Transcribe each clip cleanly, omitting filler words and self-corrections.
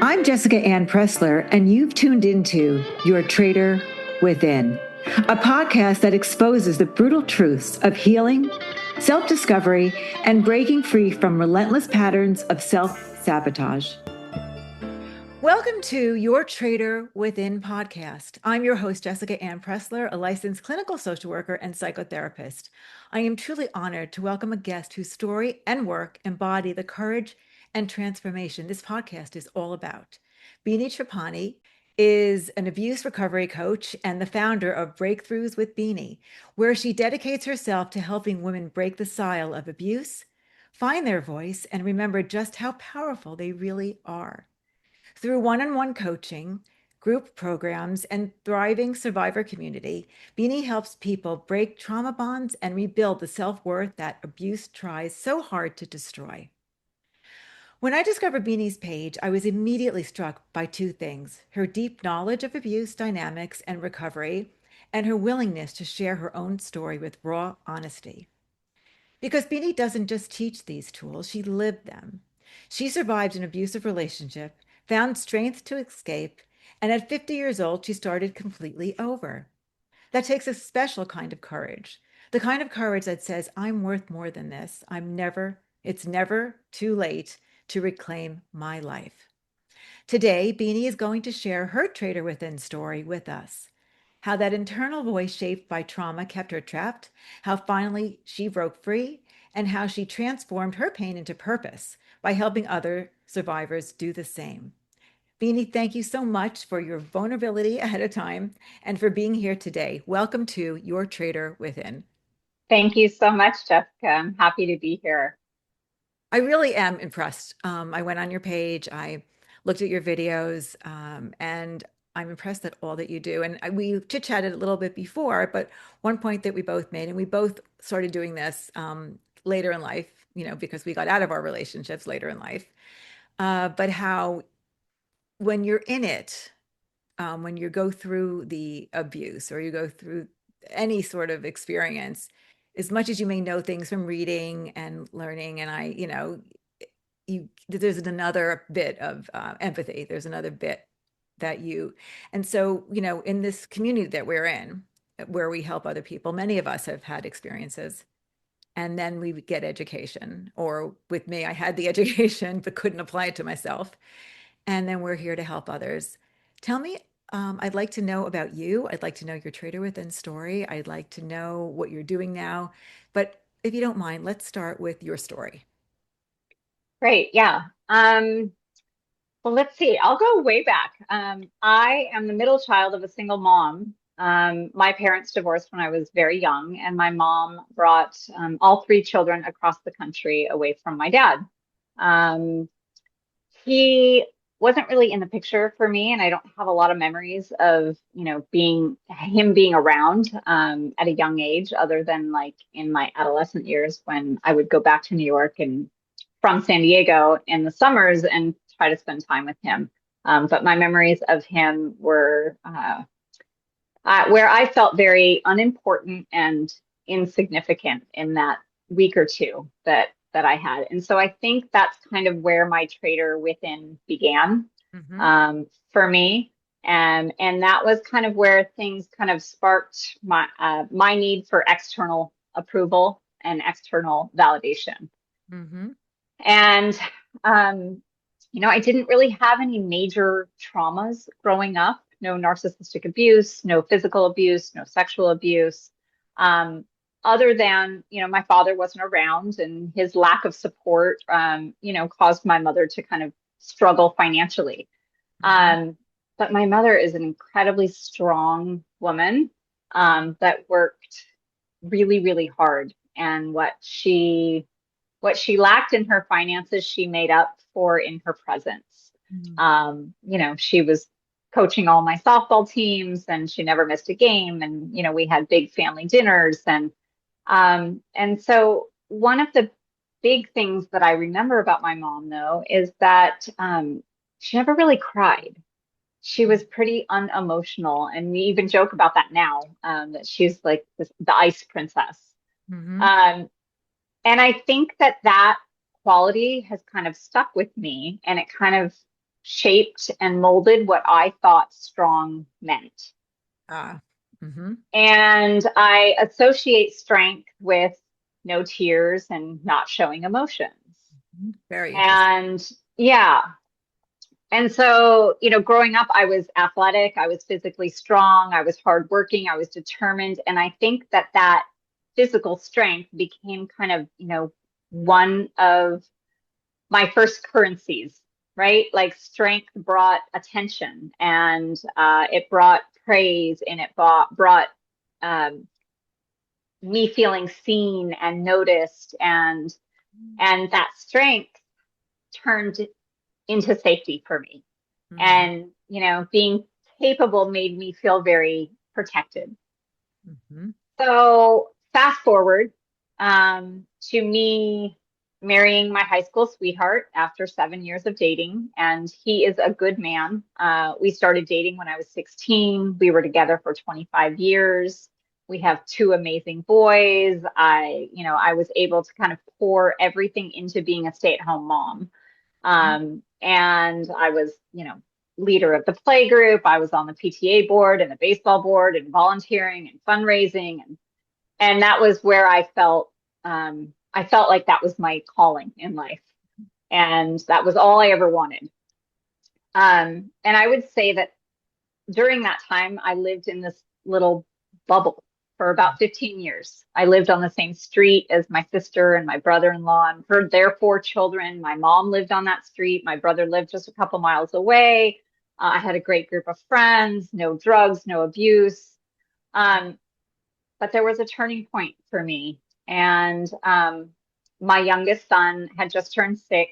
I'm Jessica Anne Pressler, and you've tuned into Your Traitor Within, a podcast that exposes the brutal truths of healing, self-discovery, and breaking free from relentless patterns of self-sabotage. Welcome to Your Traitor Within podcast. I'm your host, Jessica Anne Pressler, a licensed clinical social worker and psychotherapist. I am truly honored to welcome a guest whose story and work embody the courage and transformation this podcast is all about. Beany is an abuse recovery coach and the founder of Breakthroughs with Beany, where she dedicates herself to helping women break the cycle of abuse, find their voice, and remember just how powerful they really are. Through one-on-one coaching, group programs, and thriving survivor community, Beany helps people break trauma bonds and rebuild the self-worth that abuse tries so hard to destroy. When I discovered Beany's page, I was immediately struck by two things: her deep knowledge of abuse dynamics and recovery, and her willingness to share her own story with raw honesty. Because Beany doesn't just teach these tools, she lived them. She survived an abusive relationship, found strength to escape, and at 50 years old, she started completely over. That takes a special kind of courage, the kind of courage that says, I'm worth more than this. It's never too late to reclaim my life. Today, Beany is going to share her Traitor Within story with us. How that internal voice shaped by trauma kept her trapped, how finally she broke free, and how she transformed her pain into purpose by helping other survivors do the same. Beany, thank you so much for your vulnerability ahead of time and for being here today. Welcome to Your Traitor Within. Thank you so much, Jessica. I'm happy to be here. I really am impressed. I went on your page, I looked at your videos, and I'm impressed at all that you do. And we chit-chatted a little bit before, but one point that we both made, and we both started doing this later in life, because we got out of our relationships later in life, but how when you're in it, when you go through the abuse or you go through any sort of experience, as much as you may know things from reading and learning, and there's another bit of empathy. There's another bit and so, in this community that we're in, where we help other people, many of us have had experiences, and then we get education. Or with me, I had the education, but couldn't apply it to myself. And then we're here to help others. Tell me, I'd like to know about you. I'd like to know your Traitor Within story. I'd like to know what you're doing now. But if you don't mind, let's start with your story. Great. Yeah. Well, let's see. I'll go way back. I am the middle child of a single mom. My parents divorced when I was very young, and my mom brought all three children across the country away from my dad. He wasn't really in the picture for me, and I don't have a lot of memories of, being around at a young age, other than like in my adolescent years when I would go back to New York and from San Diego in the summers and try to spend time with him. But my memories of him were where I felt very unimportant and insignificant in that week or two that I had. And so I think that's kind of where my Traitor Within began for me. And that was kind of where things kind of sparked my need for external approval and external validation. And, I didn't really have any major traumas growing up. No narcissistic abuse, no physical abuse, no sexual abuse. Other than, my father wasn't around, and his lack of support, caused my mother to kind of struggle financially. But my mother is an incredibly strong woman that worked really, really hard. And what she lacked in her finances, she made up for in her presence. She was coaching all my softball teams, and she never missed a game. And, we had big family dinners. And so one of the big things that I remember about my mom, though, is that she never really cried. She was pretty unemotional. And we even joke about that now, that she's like the ice princess. And I think that quality has kind of stuck with me, and it kind of shaped and molded what I thought strong meant. Ah. Mm-hmm. And I associate strength with no tears and not showing emotions. Very interesting. And yeah. And so, growing up, I was athletic, I was physically strong, I was hardworking, I was determined. And I think that physical strength became kind of, one of my first currencies, right? Like strength brought attention, and it brought praise, and it brought um, me feeling seen and noticed, and that strength turned into safety for me. Mm-hmm. And being capable made me feel very protected. Mm-hmm. So fast forward to me marrying my high school sweetheart after 7 years of dating, and he is a good man. We started dating when I was 16. We were together for 25 years. We have two amazing boys. I was able to kind of pour everything into being a stay-at-home mom. And I was, leader of the play group. I was on the PTA board and the baseball board and volunteering and fundraising. And that was where I felt like that was my calling in life. And that was all I ever wanted. And I would say that during that time, I lived in this little bubble for about 15 years. I lived on the same street as my sister and my brother-in-law and for their four children. My mom lived on that street. My brother lived just a couple miles away. I had a great group of friends, no drugs, no abuse. But there was a turning point for me. And my youngest son had just turned 6.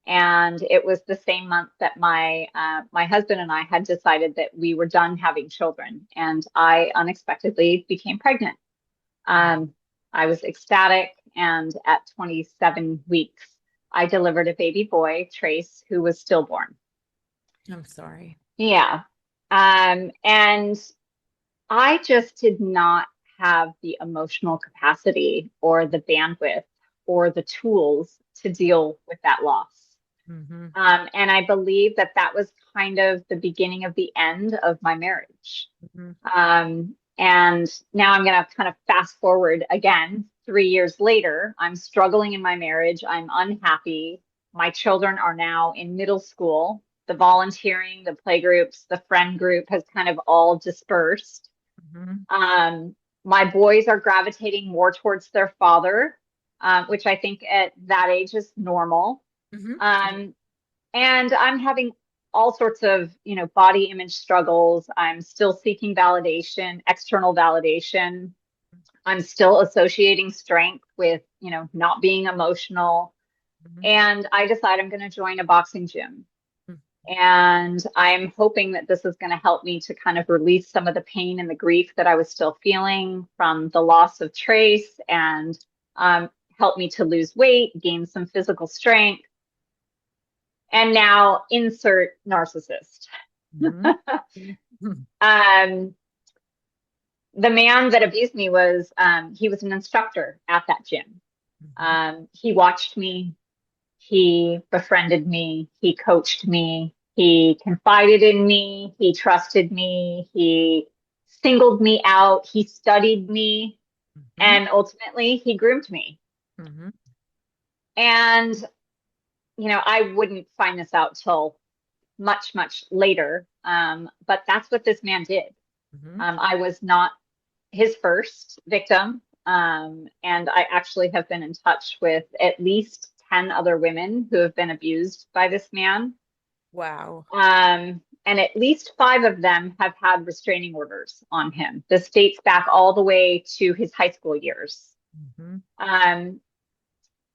And it was the same month that my husband and I had decided that we were done having children, and I unexpectedly became pregnant. I was ecstatic, and at 27 weeks, I delivered a baby boy, Trace, who was stillborn. I'm sorry. Yeah. And I just did not have the emotional capacity or the bandwidth or the tools to deal with that loss. Mm-hmm. And I believe that was kind of the beginning of the end of my marriage. Mm-hmm. And now I'm going to kind of fast forward again. 3 years later, I'm struggling in my marriage. I'm unhappy. My children are now in middle school. The volunteering, the play groups, the friend group has kind of all dispersed. Mm-hmm. My boys are gravitating more towards their father, which I think at that age is normal. Mm-hmm. And I'm having all sorts of, body image struggles. I'm still seeking validation, external validation. I'm still associating strength with, not being emotional. Mm-hmm. And I decide I'm going to join a boxing gym. Mm-hmm. And I'm hoping that this is going to help me to kind of release some of the pain and the grief that I was still feeling from the loss of Trace, and help me to lose weight, gain some physical strength. And now insert narcissist. Mm-hmm. The man that abused me was, he was an instructor at that gym. He watched me, he befriended me, he coached me, he confided in me, he trusted me, he singled me out, he studied me, and ultimately he groomed me. Mm-hmm. And I wouldn't find this out till much, much later. But that's what this man did. Mm-hmm. I was not his first victim. And I actually have been in touch with at least 10 other women who have been abused by this man. Wow. And at least 5 of them have had restraining orders on him. This dates back all the way to his high school years. Mm-hmm.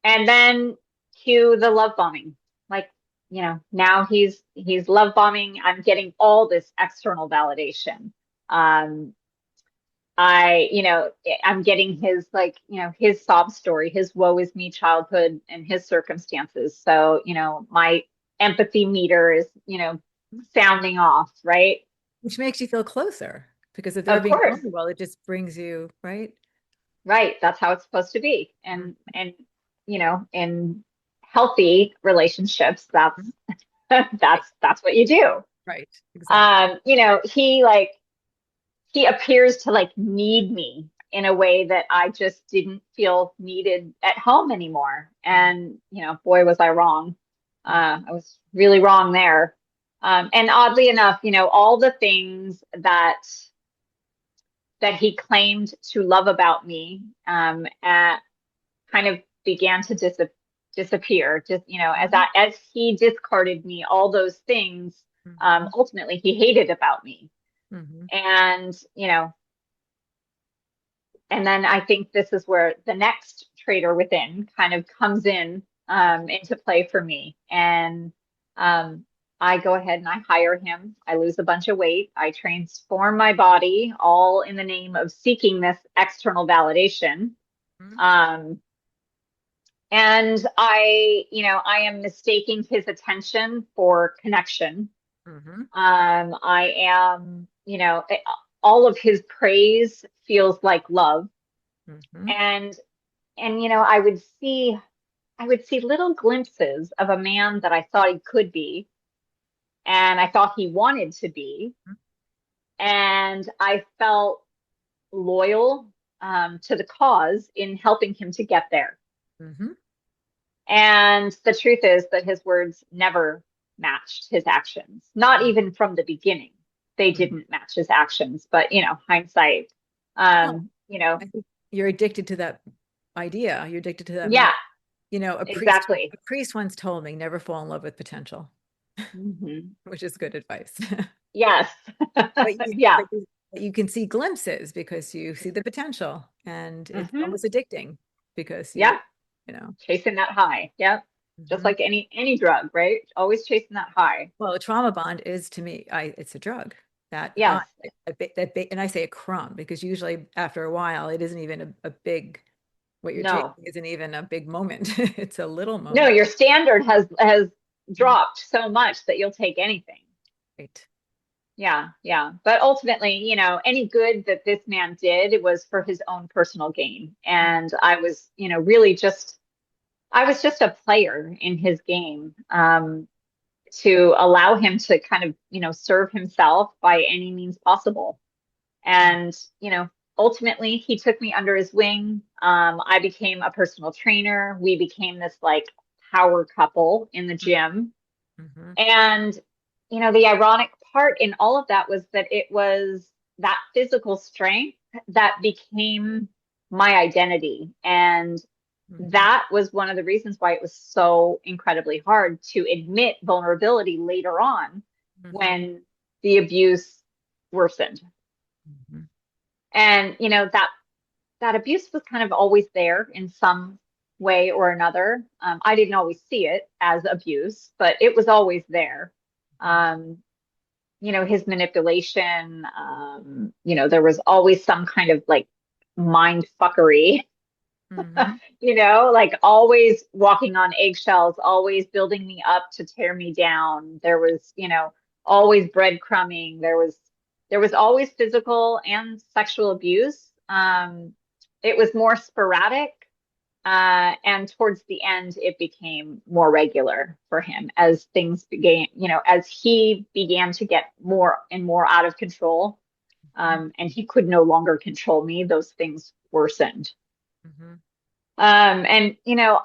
And then to the love bombing. Like, now he's love bombing. I'm getting all this external validation. I'm getting his his sob story, his woe is me childhood and his circumstances. So, my empathy meter is, sounding off, right? Which makes you feel closer, because if they're Of being course. vulnerable, it just brings you, right? Right. That's how it's supposed to be. And healthy relationships, that's what you do. Right. Exactly. You know, he appears to like need me in a way that I just didn't feel needed at home anymore. And, you know, boy, was I wrong. I was really wrong there. And oddly enough, you know, all the things that he claimed to love about me, kind of began to disappear. Just, you know, as he discarded me, all those things, ultimately he hated about me. And, you know, and then I think this is where the next traitor within kind of comes in, into play for me. And I go ahead and I hire him. I lose a bunch of weight. I transform my body, all in the name of seeking this external validation. And you know, I am mistaking his attention for connection. I am, you know, all of his praise feels like love. And you know, I would see little glimpses of a man that I thought he could be, and I thought he wanted to be. And I felt loyal, to the cause in helping him to get there. And the truth is that his words never matched his actions, not even from the beginning. They didn't match his actions, but, you know, hindsight, you know. I think you're addicted to that idea. You're addicted to that. Yeah, you know, exactly. A priest once told me, never fall in love with potential, which is good advice. Yes. Yeah. But you can see glimpses because you see the potential, and it's almost addicting because you know, chasing that high. Yep. Just like any drug, right? Always chasing that high. Well, a trauma bond is, to me, it's a drug. That Yes. and I say a crumb because usually after a while it isn't even a big, what you're taking isn't even a big moment. It's a little moment. No, your standard has dropped so much that you'll take anything. Right. Yeah, yeah. But ultimately, you know, any good that this man did, it was for his own personal gain. And I was, you know, really I was just a player in his game, to allow him to kind of, you know, serve himself by any means possible. And, you know, ultimately he took me under his wing. I became a personal trainer. We became this like power couple in the gym. And, you know, the ironic part in all of that was that it was that physical strength that became my identity. And that was one of the reasons why it was so incredibly hard to admit vulnerability later on when the abuse worsened. And, you know, that abuse was kind of always there in some way or another. I didn't always see it as abuse, but it was always there. You know, his manipulation, you know, there was always some kind of like mind fuckery. You know, like always walking on eggshells, always building me up to tear me down. There was, you know, always breadcrumbing. There was always physical and sexual abuse. It was more sporadic. And towards the end, it became more regular for him as things began, you know, as he began to get more and more out of control. And he could no longer control me. Those things worsened. And, you know,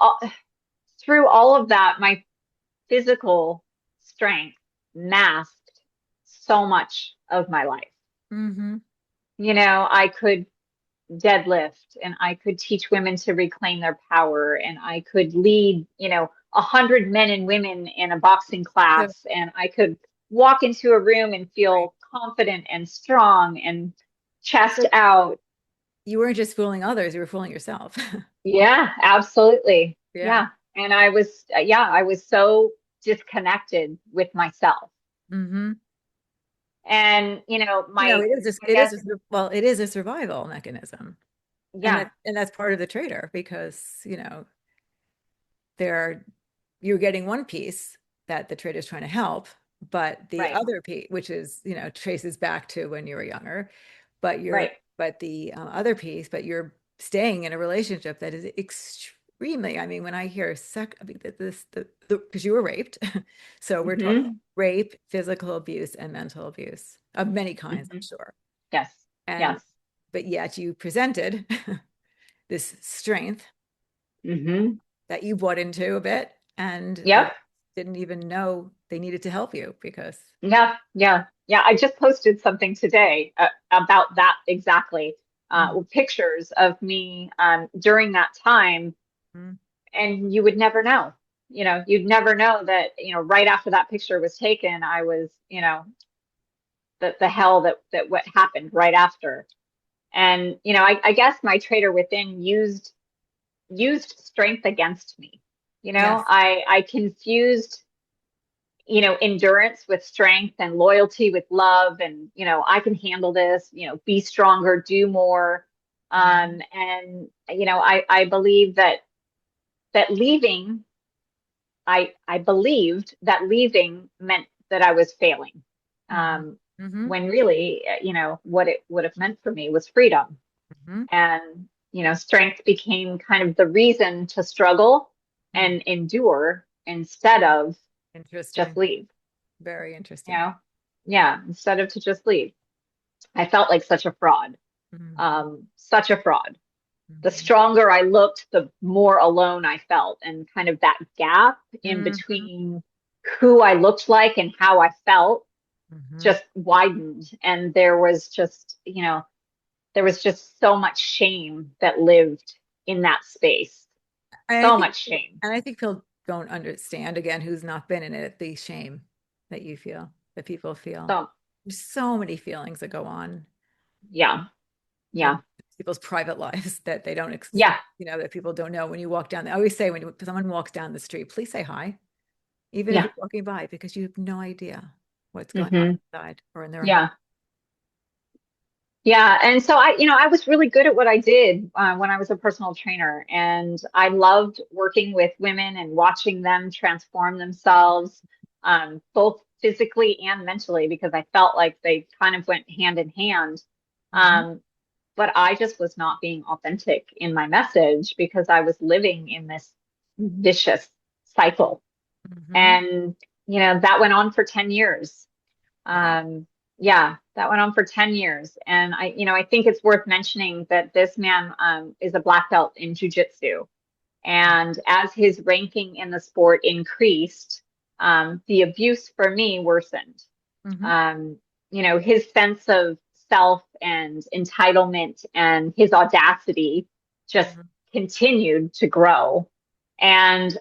through all of that, my physical strength masked so much of my life. You know, I could deadlift and I could teach women to reclaim their power, and I could lead, you know, 100 men and women in a boxing class, and I could walk into a room and feel confident and strong and chest out. You weren't just fooling others, you were fooling yourself. Yeah, absolutely. Yeah. And I was so disconnected with myself. And, you know, it is a survival mechanism. Yeah. And that's part of the traitor, because, you know, you're getting one piece that the traitor is trying to help, but the other piece, which is, you know, traces back to when you were younger, but the other piece, but you're staying in a relationship that is extremely. I mean, when I hear I mean, because you were raped. So we're talking Hmm. rape, physical abuse, and mental abuse of many kinds, I'm Hmm. sure. Yes. And, Yes. but yet you presented this strength Hmm. that you bought into a bit, and Yep. others didn't even know they needed to help you because. Yeah. Yeah. Yeah. I just posted something today about that exactly. Mhm. With pictures of me during that time, Mhm. and you would never know. You'd never know that, right after that picture was taken, I was, the hell that what happened right after. And, I guess my traitor within used strength against me. Yes. I confused, endurance with strength and loyalty with love. And, I can handle this, be stronger, do more. Mhm. And, I believe that leaving, I believed that leaving meant that I was failing. Mhm. Um, Mhm. when really, what it would have meant for me was freedom. Mhm. And, strength became kind of the reason to struggle Mhm. and endure instead of just Interesting. leave, Very you interesting. know? Yeah, instead of to just leave. I felt like such a fraud, Mhm. such a fraud. The Mhm. stronger I looked, the more alone I felt. And kind of that gap in Mhm. between who I looked like and how I felt Mhm. just widened. And there was just so much shame that lived in that space. And I So think, much shame. and I think people don't understand, again, who's not been in it, the shame that you feel, that people feel. So, There's so many feelings that go on yeah, in yeah, people's private lives that they don't, yeah, that people don't know when you walk down. I always say when someone walks down the street, please say hi, even if yeah, you're walking by, because you have no idea what's going on hmm, inside or in their heart. yeah, yeah. And so I was really good at what I did when I was a personal trainer, and I loved working with women and watching them transform themselves, both physically and mentally, because I felt like they kind of went hand in hand. Mhm. Um, but I just was not being authentic in my message because I was living in this vicious cycle. Mhm. And, that went on for 10 years. Wow. Yeah, that went on for 10 years. And I think it's worth mentioning that this man is a black belt in jujitsu. And as his ranking in the sport increased, the abuse for me worsened. Mhm. um, his sense of self and entitlement and his audacity just Mhm. continued to grow. And,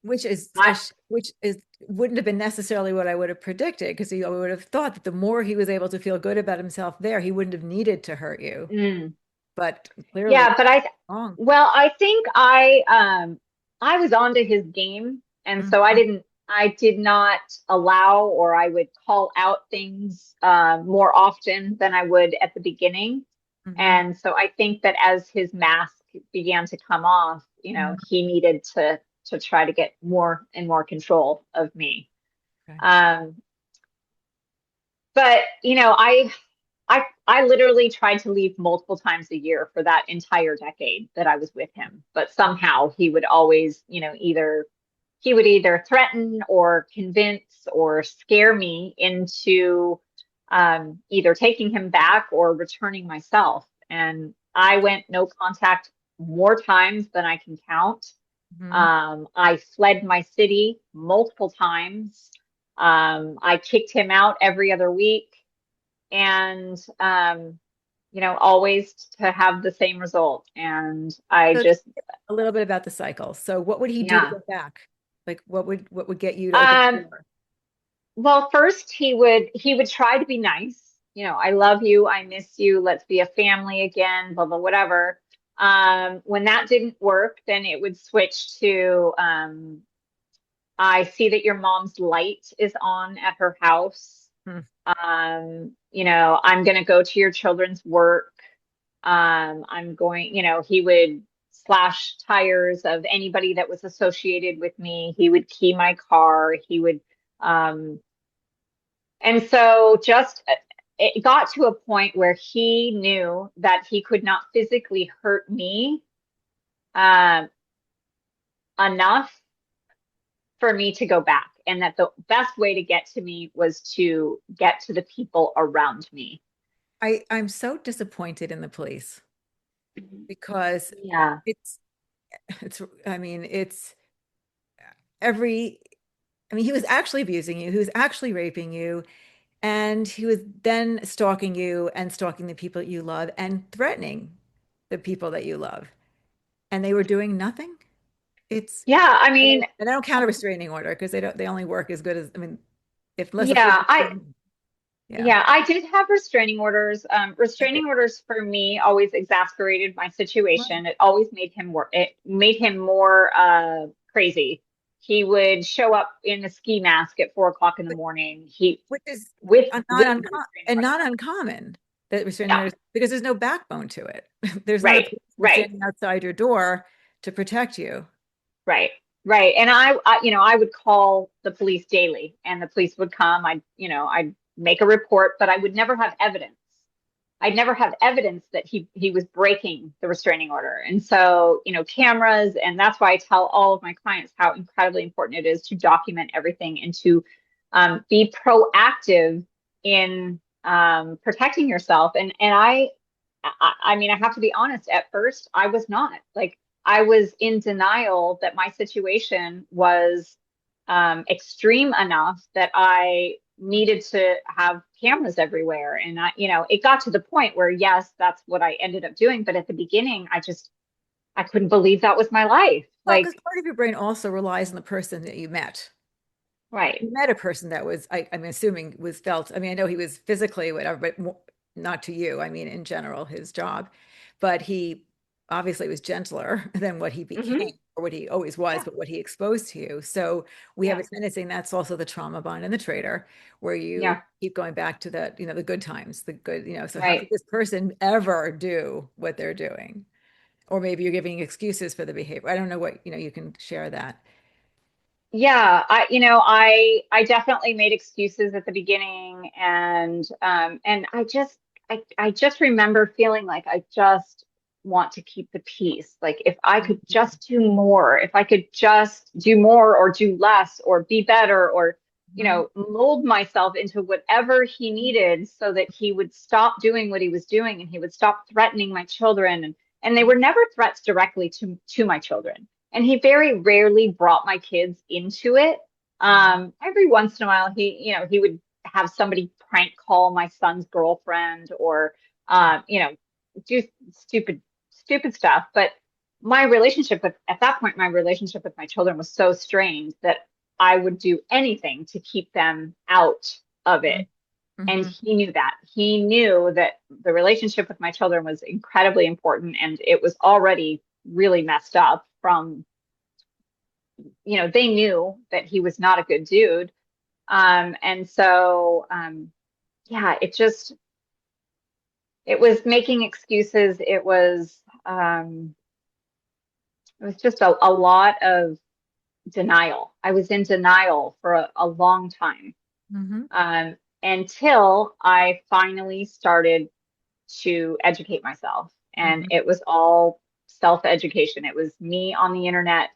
Which is I, which is wouldn't have been necessarily what I would have predicted, because I would have thought that the more he was able to feel good about himself there, he wouldn't have needed to hurt you. mm, But clearly yeah, but wrong. I think I was onto his game. And so Mhm. I did not allow, or I would call out things more often than I would at the beginning. Mhm. And so I think that as his mask began to come off, Mhm. he needed to try to get more and more control of me. Okay. Um, but I literally tried to leave multiple times a year for that entire decade that I was with him. But somehow he would always, he would either threaten or convince or scare me into either taking him back or returning myself. And I went no contact more times than I can count. Mhm. I fled my city multiple times. I kicked him out every other week, and always to have the same result. And I So just, a little bit about the cycle. So what would he do to yeah. get back? Like what would get you to open the Um, door? well, first he would try to be nice. I love you, I miss you, let's be a family again, blah blah whatever. When that didn't work, then it would switch to I see that your mom's light is on at her house. Hmm. I'm going to go to your children's work. I'm going, he would slash tires of anybody that was associated with me. He would key my car. Um, and so just it got to a point where he knew that he could not physically hurt me, enough for me to go back, and that the best way to get to me was to get to the people around me. I'm so disappointed in the police because Yeah. it's I mean, every I mean, he was actually abusing you, he was actually raping you, and he was then stalking you and stalking the people you love and threatening the people that you love. And they were doing nothing. It's Yeah, I mean, and I don't count a restraining order because they only work as good as I mean, if unless the police yeah, I yeah. yeah, I did have restraining orders. Okay. Restraining orders for me always exasperated my Right. situation. It always made him work. It made him more crazy. He would show up in a ski mask at 4 o'clock in the But morning. He which is with the restraining order. not uncommon that restraining Yeah, orders because there's no backbone to it. There's not a right, policeman right. standing outside your door to protect you. Right. Right. And I would call the police daily, and the police would come. I'd make a report, but I would never have evidence. I'd never have evidence that he was breaking the restraining order. And so, cameras, and that's why I tell all of my clients how incredibly important it is to document everything and to be proactive in protecting yourself. And I mean, I have to be honest, at first, I was not. Like, I was in denial that my situation was extreme enough that I needed to have cameras everywhere. And it got to the point where, yes, that's what I ended up doing. But at the beginning, I couldn't believe that was my life. Well, because Like, part of your brain also relies on the person that you met. right. You met a person that was, I'm assuming, was felt. I mean, I know he was physically whatever, but not to you. I mean, in general, his job, but he obviously was gentler than what he Hmm. became or what he always was, Yeah. but what he exposed to you. So we have Yeah. a tendency, and that's also the trauma bond and the traitor, where you Yeah. keep going back to the good times, the good, so how could Right. this person ever do what they're doing? Or maybe you're giving excuses for the behavior. I don't know what, you can share that. Yeah, I definitely made excuses at the beginning, and I just remember feeling like I just want to keep the peace. Like, if I could just do more, if I could just do more or do less or be better, or Mhm. mold myself into whatever he needed so that he would stop doing what he was doing, and he would stop threatening my children. And they were never threats directly to my children, and he very rarely brought my kids into it. Mhm. Every once in a while, he would have somebody prank call my son's girlfriend, or, do stupid stuff. But at that point, my relationship with my children was so strained that I would do anything to keep them out of it. And Mhm. he knew that. He knew that the relationship with my children was incredibly important, and it was already really messed up from, they knew that he was not a good dude. And so, yeah, it was making excuses. It was just a lot of denial. I was in denial for a long time, Mhm. um, until I finally started to educate myself. And Mhm. it was all self-education. It was me on the internet,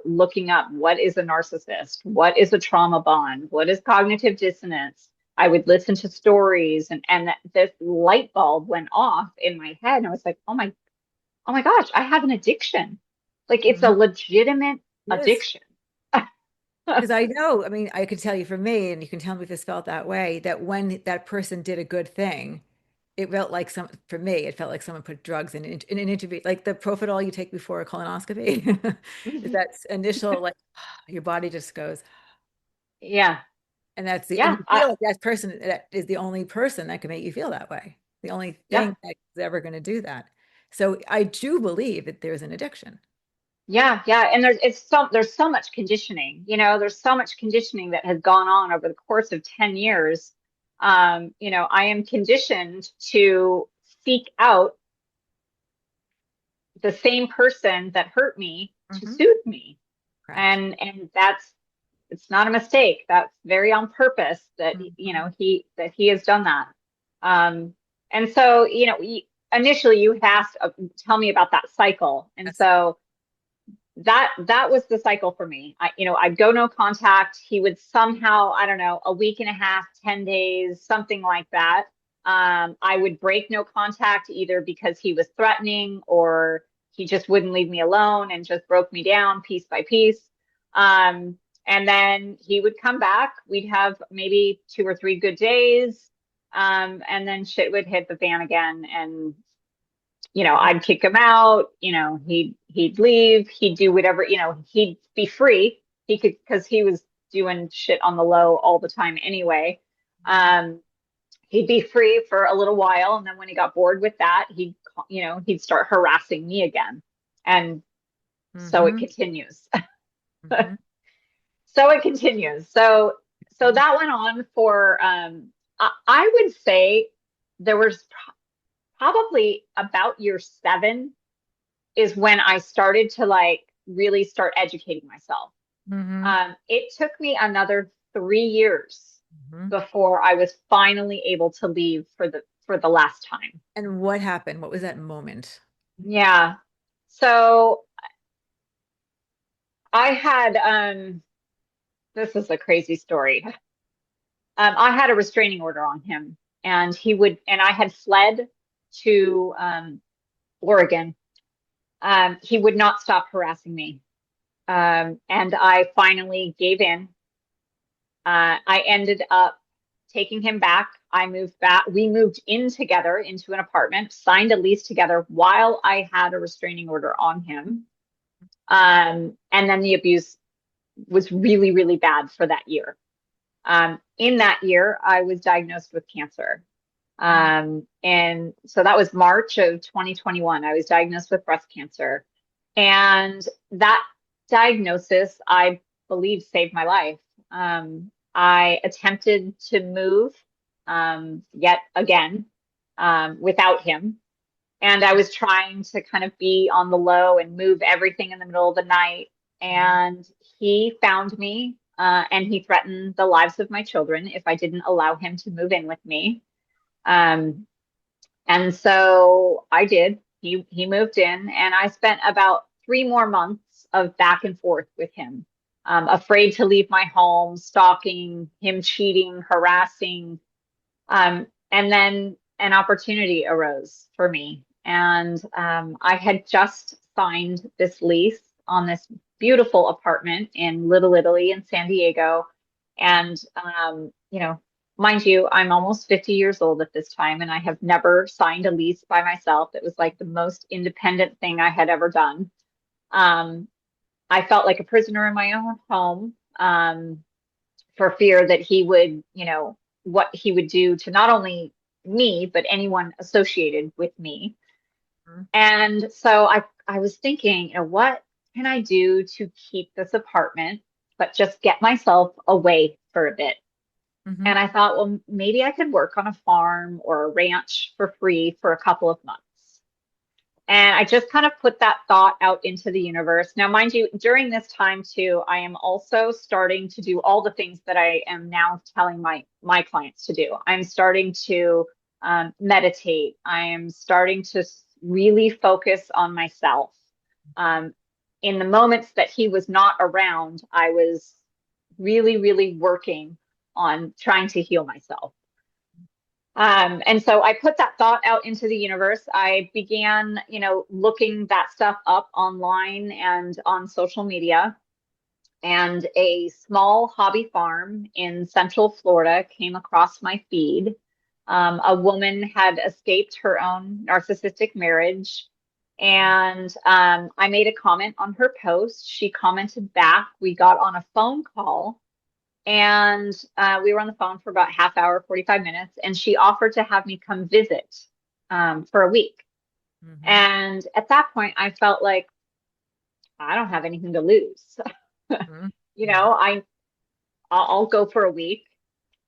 looking up what is a narcissist, what is a trauma bond, what is cognitive dissonance. I would listen to stories, and this light bulb went off in my head. And I was like, oh my gosh, I have an addiction. Like, it's a Mhm. legitimate It is. addiction. Because I know, I mean, I could tell you for me, and you can tell me if this felt that way, that when that person did a good thing, it felt like for me, it felt like someone put drugs in an interview, like the Profiterol you take before a colonoscopy. Is that initial, like, your body just goes, Yeah. and Yeah. you feel like that person that is the only person that can make you feel that way, the only Yeah. thing that is ever going to do that. So I do believe that there's an addiction. Yeah, yeah, and there's so much conditioning. There's so much conditioning that has gone on over the course of 10 years. I am conditioned to seek out the same person that hurt me to Hmm. soothe me. Correct. And it's not a mistake. That's very on purpose that, Mhm. he has done that. And so, initially you asked, tell me about that cycle. And Yes. so that was the cycle for me. I'd go no contact. He would somehow, I don't know, a week and a half, 10 days, something like that. I would break no contact either because he was threatening or he just wouldn't leave me alone and just broke me down piece by piece. And then he would come back. We'd have maybe 2 or 3 good days. And then shit would hit the fan again. And I'd kick him out, he'd leave, he'd do whatever, he'd be free. He could, because he was doing shit on the low all the time anyway. He'd be free for a little while. And then when he got bored with that, he'd start harassing me again. And so it continues. So it continues. So that went on for, I would say there was probably about year 7 is when I started to really start educating myself. It took me another 3 years before I was finally able to leave for the last time. And what happened? What was that moment? Yeah. So I had, this is a crazy story. I had a restraining order on him and I had fled to Oregon. He would not stop harassing me. And I finally gave in. I ended up taking him back. I moved back. We moved in together into an apartment, signed a lease together while I had a restraining order on him. And then the abuse was really, really bad for that year. In that year, I was diagnosed with cancer. And so that was March of 2021. I was diagnosed with breast cancer. And that diagnosis, I believe, saved my life. I attempted to move yet again without him. And I was trying to kind of be on the low and move everything in the middle of the night. And he found me and he threatened the lives of my children if I didn't allow him to move in with me. And so I did. He moved in and I spent about 3 more months of back and forth with him, afraid to leave my home, stalking him, cheating, harassing. And then an opportunity arose for me. And I had just signed this lease on this beautiful apartment in Little Italy in San Diego. And, mind you, I'm almost 50 years old at this time, and I have never signed a lease by myself. It was like the most independent thing I had ever done. I felt like a prisoner in my own home, for fear that he would, what he would do to not only me, but anyone associated with me. And so I was thinking, what can I do to keep this apartment, but just get myself away for a bit? And I thought, well, maybe I could work on a farm or a ranch for free for a couple of months. And I just kind of put that thought out into the universe. Now, mind you, during this time too, I am also starting to do all the things that I am now telling my clients to do. I'm starting to meditate. I am starting to really focus on myself. In the moments that he was not around, I was really, really working on trying to heal myself. And so I put that thought out into the universe. I began, looking that stuff up online and on social media. And a small hobby farm in Central Florida came across my feed. A woman had escaped her own narcissistic marriage. And I made a comment on her post. She commented back. We got on a phone call. And we were on the phone for about half hour, 45 minutes, and she offered to have me come visit for a week. And at that point, I felt like I don't have anything to lose. I'll go for a week.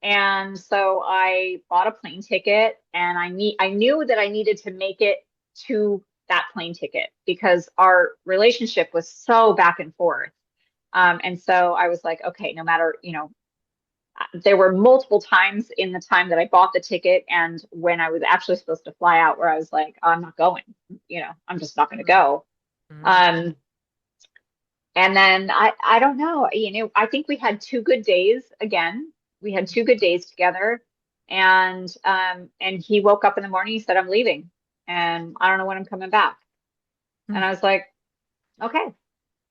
And so I bought a plane ticket, and I knew that I needed to make it to that plane ticket because our relationship was so back and forth. And so I was like, okay, no matter, there were multiple times in the time that I bought the ticket and when I was actually supposed to fly out where I was like, oh, I'm not going, I'm just not going to go. And then I don't know, I think we had 2 good days again. We had 2 good days together. And he woke up in the morning, he said, I'm leaving and I don't know when I'm coming back. And I was like, okay,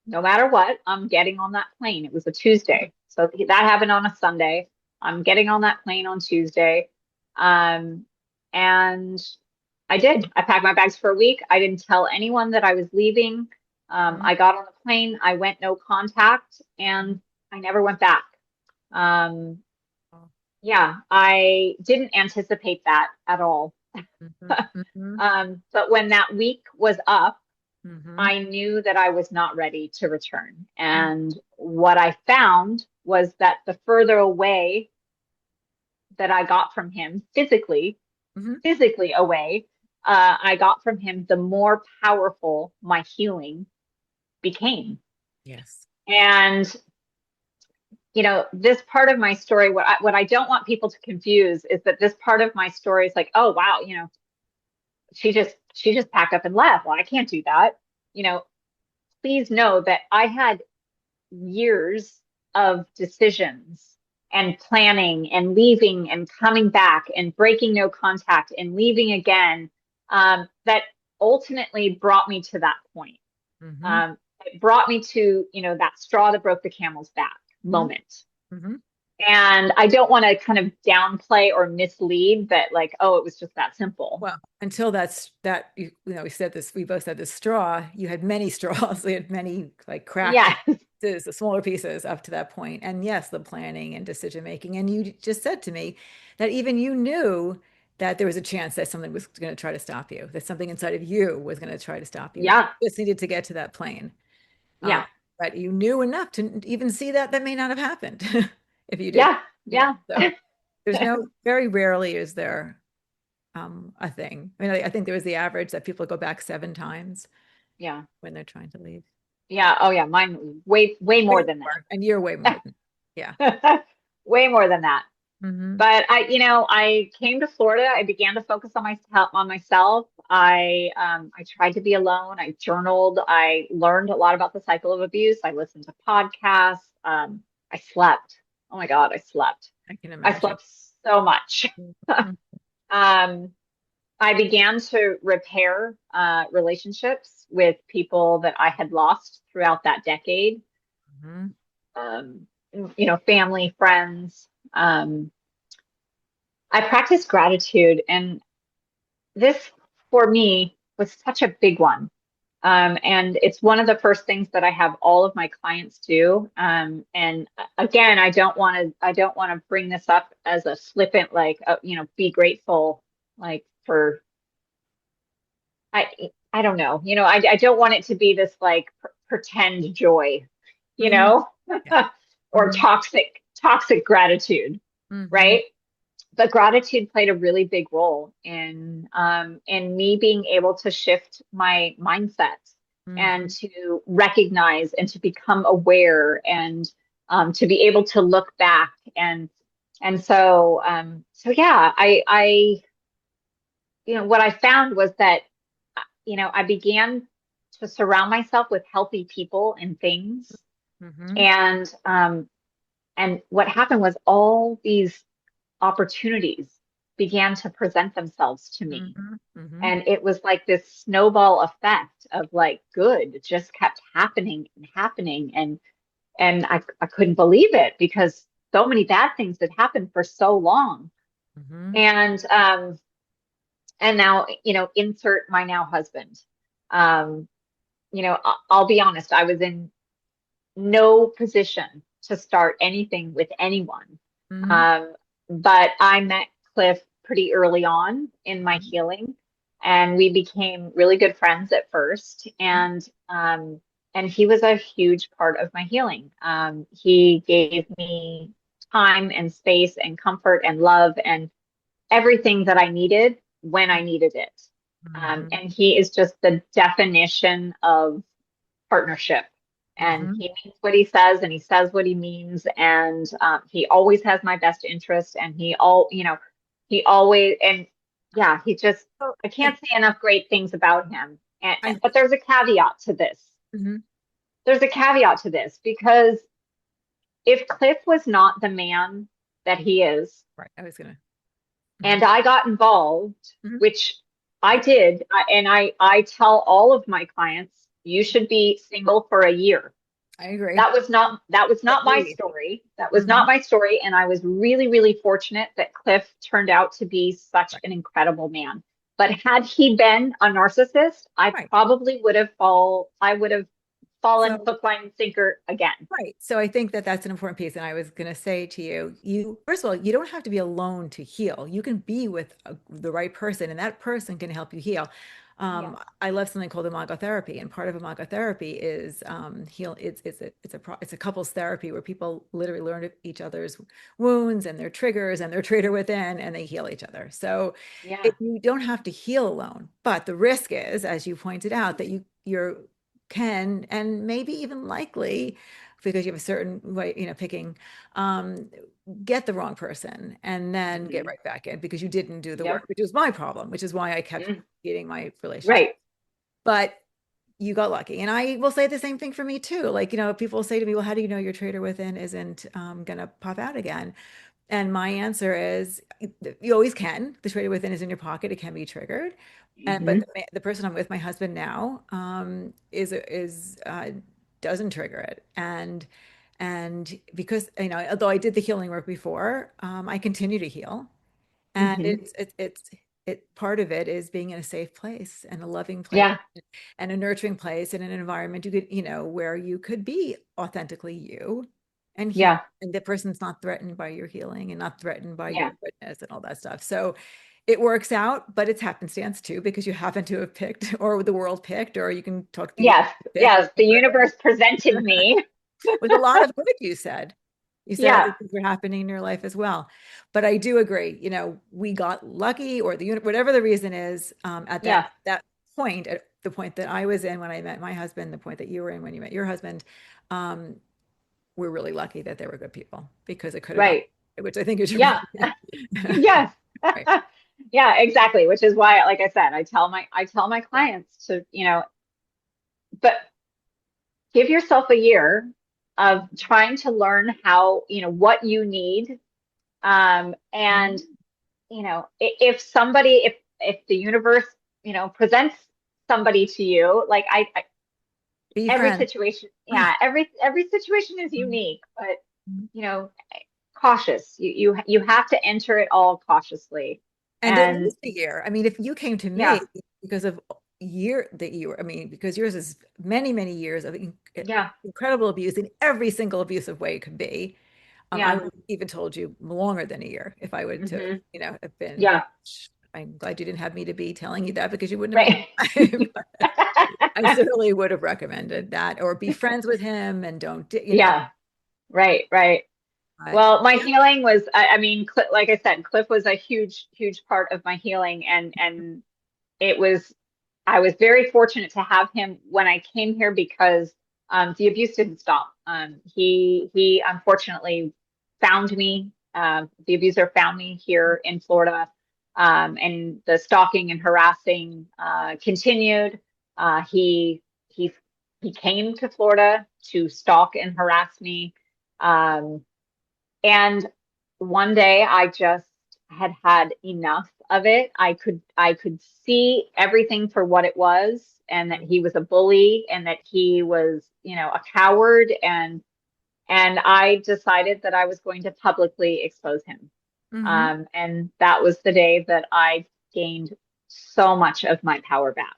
no matter what, I'm getting on that plane. It was a Tuesday. So that happened on a Sunday. I'm getting on that plane on Tuesday. And I did. I packed my bags for a week. I didn't tell anyone that I was leaving. I got on the plane. I went no contact and I never went back. Yeah, I didn't anticipate that at all. But when that week was up, I knew that I was not ready to return. And what I found was that the further away that I got from him physically away, I got from him, the more powerful my healing became. Yes. And this part of my story, what I don't want people to confuse is that this part of my story is like, oh wow, she just packed up and left. Well, I can't do that. Please know that I had years of decisions and planning and leaving and coming back and breaking no contact and leaving again, that ultimately brought me to that point. It brought me to, that straw that broke the camel's back moment. And I don't want to kind of downplay or mislead that, like, oh, it was just that simple. Well, until we said this, we both said this straw, you had many straws, you had many like cracked pieces, the smaller pieces up to that point. And yes, the planning and decision making. And you just said to me that even you knew that there was a chance that something was going to try to stop you, that something inside of you was going to try to stop you. Yeah. You just needed to get to that plane. Yeah. But you knew enough to even see that may not have happened if you did. Yeah. So there's very rarely is there a thing. I mean, I think there was the average that people go back 7 times. Yeah. When they're trying to leave. Yeah. Oh yeah. Mine way more than that. And you're way more than yeah. Way more than that. But I came to Florida. I began to focus on myself. I tried to be alone. I journaled. I learned a lot about the cycle of abuse. I listened to podcasts. I slept. Oh my God, I slept. I can imagine. I slept so much. I began to repair relationships with people that I had lost throughout that decade. Family, friends. I practiced gratitude, and this for me was such a big one. And it's one of the first things that I have all of my clients do. And again, I don't want to bring this up as a flippant, like, be grateful, like for, I don't know, I don't want it to be this like pretend joy, or toxic gratitude, right? But gratitude played a really big role in me being able to shift my mindset and to recognize and to become aware and to be able to look back and so yeah, I what I found was that I began to surround myself with healthy people and things, and what happened was all these opportunities began to present themselves to me. And it was like this snowball effect of like good. It just kept happening and happening. And I couldn't believe it because so many bad things had happened for so long. And now, insert my now husband. I'll be honest, I was in no position to start anything with anyone. But I met Cliff pretty early on in my healing, and we became really good friends at first. And he was a huge part of my healing. He gave me time and space and comfort and love and everything that I needed when I needed it. And he is just the definition of partnership. And he means what he says, and he says what he means, and he always has my best interest. And he always, and yeah, he just, I can't say enough great things about him. But there's a caveat to this. there's a caveat to this, because if Cliff was not the man that he is, Right. I was gonna. and I got involved, Mhm. which I did, and I tell all of my clients, you should be single for a year. I agree. That was not my Agreed. story. That was not Mhm. my story. And I was really, really fortunate that Cliff turned out to be such Right. an incredible man. But had he been a narcissist, Right. I would have fallen So hook, line, and sinker again. right. So I think that that's an important piece. And I was going to say to you, first of all, you don't have to be alone to heal. You can be with the right person, and that person can help you heal. Yes. I love something called imagotherapy, and part of imagotherapy is heal. It's a couples therapy where people literally learn each other's wounds and their triggers and their traitor within, and they heal each other. So Yeah. you don't have to heal alone, but the risk is, as you pointed out, that you're can and maybe even likely because you have a certain way, picking, um, get the wrong person and then get Hmm. right back in because you didn't do the work, Yep. which was my problem, which is why I kept Mm. getting my relationship. Right. But you got lucky. And I will say the same thing for me too. Like, people say to me, well, how do you know your traitor within isn't going to pop out again? And my answer is you always can. The traitor within is in your pocket. It can be triggered. And but Hmm. the person I'm with, my husband now, is doesn't trigger it. And because although I did the healing work before, I continue to heal. And Hmm. it part of it is being in a safe place and a loving place Yeah. and a nurturing place and an environment you could, where you could be authentically you and heal. Yeah. And the person's not threatened by your healing and not threatened by your Yeah. goodness and all that stuff. So it works out, but it's happenstance too, because you happen to have picked, or the world picked, or you can talk the Yes. pick Yes. The universe presented me. with a lot of good, you said. You said other Yeah. things were happening in your life as well. But I do agree, we got lucky, or whatever the reason is, at Yeah. that point, at the point that I was in when I met my husband, the point that you were in when you met your husband, um, we're really lucky that they were good people because it could have gone, Right. which I think is your Yeah. point. Yes. Right. Yeah, exactly. Which is why, like I said, I tell my clients to, but give yourself a year of trying to learn how, what you need. And, Mhm. if somebody, if the universe, presents somebody to you, like Be every friends. situation, yeah, every situation is Mhm. unique, but, you know, cautious. You have to enter it all cautiously. And at And least a year. I mean, if you came to me yeah, because of I mean, because yours is many, many years of yeah, incredible abuse in every single abusive way it could be. I yeah. would have even told you longer than a year if I would to, Hmm. have been. Yeah, I'm glad you didn't have me to be telling you that because you wouldn't right. have made time. I certainly would have recommended that, or be friends with him and don't, Yeah, right, right. but Well, my healing was, I mean, like I said, Cliff was a huge, huge part of my healing, and it was, I was very fortunate to have him when I came here because the abuse didn't stop. He unfortunately found me. The abuser found me here in Florida, and the stalking and harassing continued. He he he came to Florida to stalk and harass me. Um, and one day I just had enough of it. I could see everything for what it was, and that he was a bully, and that he was, a coward, and I decided that I was going to publicly expose him. Mhm. And that was the day that I gained so much of my power back.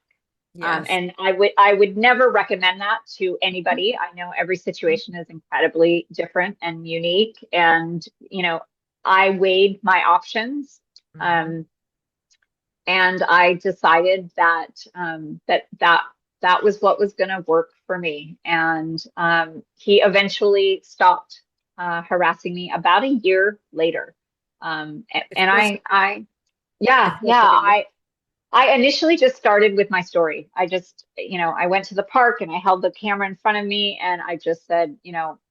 Yes. And I would never recommend that to anybody. I know every situation is incredibly different and unique, and I weighed my options, Mhm. um, and I decided that was what was going to work for me. And he eventually stopped harassing me about a year later. It's And supposed it's yeah, supposed yeah, to be. I initially just started with my story. I went to the park and I held the camera in front of me and I just said,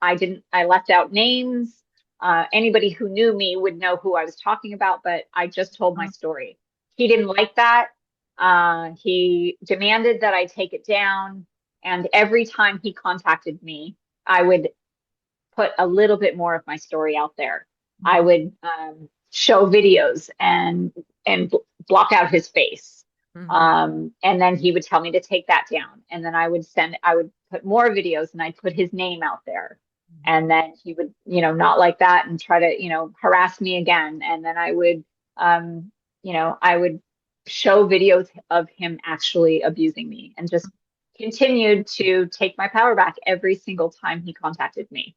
I left out names. Anybody who knew me would know who I was talking about, but I just told my story. He didn't like that. He demanded that I take it down. And every time he contacted me, I would put a little bit more of my story out there. I would show videos and block out his face. And then he would tell me to take that down. And then I would put more videos and I'd put his name out there. And then he would, not like that and try to, harass me again. And then I would, I would show videos of him actually abusing me, and just continued to take my power back every single time he contacted me.